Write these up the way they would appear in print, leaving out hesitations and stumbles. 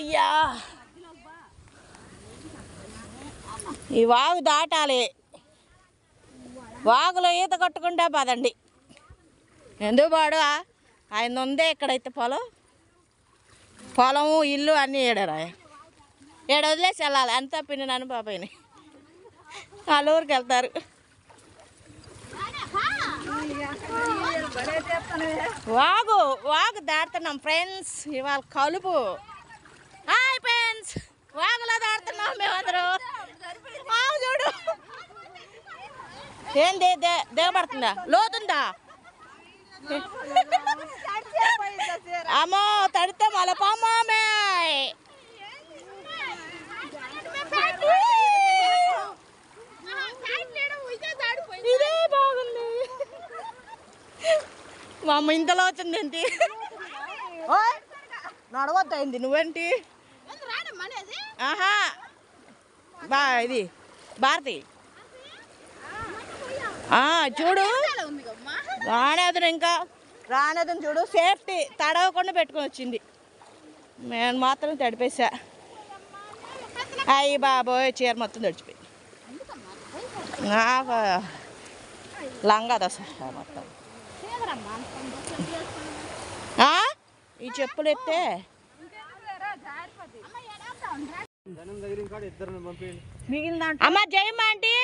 అయ్యా ఈ వాగు దాటాలి. వాగులో ఈత కట్టుకుంటా పదండి. ఎందుకు పాడు ఆయన ఉందే ఇక్కడైతే పొలము ఇల్లు అన్నీ ఏడారా ఏడు వదిలేసి వెళ్ళాలి. అంతా పిన్ని నన్ను బాబాయిని వాళ్ళ ఊరికి వెళ్తారు. వాగు దాడుతున్నాం ఫ్రెండ్స్. ఇవాళ కలుపు. హాయ్ ఫ్రెండ్స్, వాగులో దాడుతున్నాం మేమందరూ. చూడు ఏంది దిగబడుతుందా, లోతుందా? అమ్మో తడితే మళ్ళీ పొమ్మే. ఇదే బాగుంది. మా అమ్మ ఇంతలో వచ్చిందేంటి? నడవద్దయింది నువ్వేంటి? ఆహా ఇది భారతి చూడు రానేదని చూడు. సేఫ్టీ తడవకుండా పెట్టుకొని వచ్చింది. నేను మాత్రం తడిపేసా. అయ్యి బాబోయ్ చీర మొత్తం తడిచిపోయింది. లంగా దశ మొత్తం. ఈ చెప్పులు ఎత్తే అమ్మ జయమ్మ ఆంటీ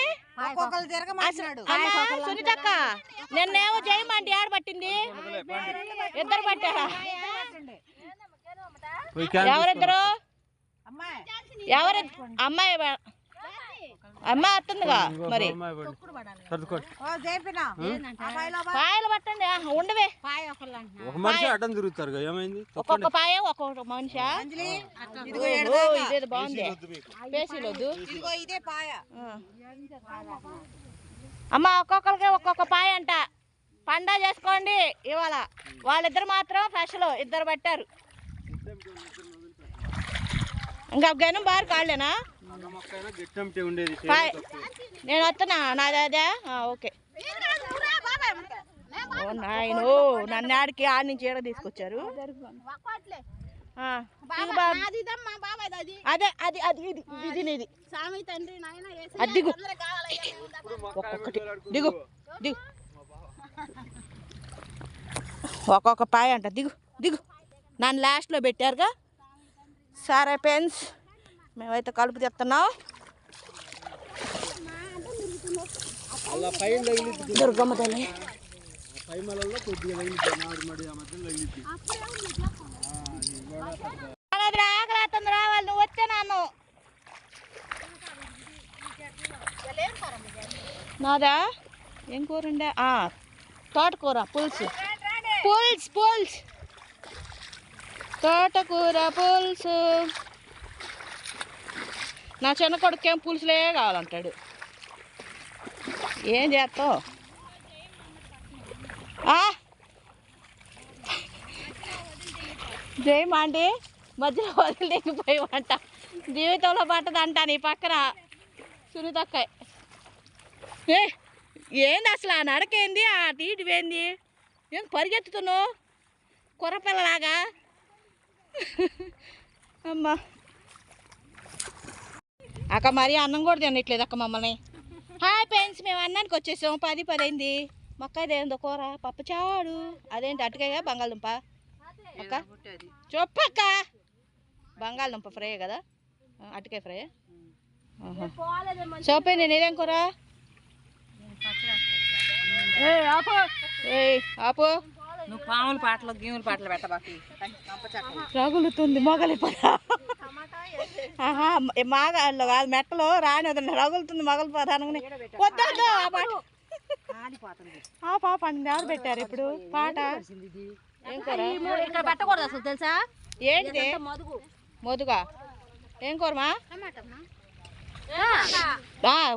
సునీతక్క నిన్నేమో జయమ్మ ఆంటీ ఆడ పట్టింది. ఇద్దరు పట్టారా? ఎవరిద్దరు? అమ్మాయి అమ్మాయి వస్తుందిగా మరి. పాయలు పట్టండి. ఉండవే ఒక్కొక్క పాయ ఒక్కొక్క మనిషి. ఇదేదో బాగుంది. పేసీలొద్దు అమ్మ. ఒక్కొక్కరికి ఒక్కొక్క పాయ అంట. పండా చేసుకోండి ఇవాళ. వాళ్ళిద్దరు మాత్రం ఫ్రెష్లో ఇద్దరు పట్టారు. ఇంకా గనం బారు కాళ్ళేనా? నేను వస్తున్నా నాదే అదే. ఓకే నాయన నన్ను ఆడికి ఆడి నుంచి ఏడ తీసుకొచ్చారు. అదే అది అది ఇది ఇది నీది. అది దిగు ఒక్కొక్కటి దిగు దిగు. ఒక్కొక్క పాయ అంట. దిగు దిగు. నన్ను లాస్ట్లో పెట్టారుగా. సరే ఫ్రెండ్స్, మేమైతే కలుపు తెస్తున్నాం. దుర్గమ్మ తల్లి ఆకలి రావాలి. నువ్వు వచ్చే నాను నాదా ఏం కూర ఉండే? తోటకూర పులుసు. పులుసు తోటకూర పులుసు. నా చిన్న కొడుకేం పులుసులే కావాలంటాడు. ఏం చేస్తావు? జయమాండి మధ్యలో వదిలిపోయావంట. జీవితంలో పట్టదంట నీ పక్కన సునీతక్క. ఏంది అసలు ఆ నడకేంది? ఆ తీటివేంది? ఏం పరిగెత్తుతున్నావు కుర్రపిల్లలాగా? అమ్మా అక్క మరీ అన్నం కూడా తినట్లేదు అక్క మమ్మల్ని. హాయ్ ఫ్రెండ్స్, మేము అన్నానికి వచ్చేసాం. 10 అయింది. మొక్క ఇదేందో కూర పప్పుచాడు. అదేంటి అటుకాయ బంగాళదుంప అక్క? చెప్పక్క. బంగాళదుంప ఫ్రై కదా? అటుకాయ ఫ్రై. చూపే నేను ఇదేం కూర? ఆపు. నువ్వు పాముల పాటలు గీముల పాటలు పెట్టబాకి. రగులుతుంది మొగలిపోదా. మాగాళ్ళు కాదు మెట్టలో రానిదండి. రగులుతుంది మొగలిపోదానని వద్దు. ఆ పాప అండి ఎవరు పెట్టారు ఇప్పుడు పాట? ఏం కూర ఇక్కడ పెట్టకూడదు అసలు తెలుసా? ఏంటి మొదుగా? ఏం కూరమా?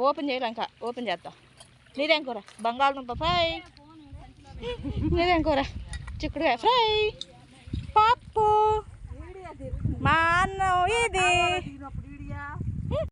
ఓపెన్ చేయలేక ఓపెన్ చేద్దాం. నీదేం కూర? బంగాళదుంప ఫ్రై. నీదేం కూర? చిక్కుడుకాయ ఫ్రై. పప్పు. మా అన్నం ఇది.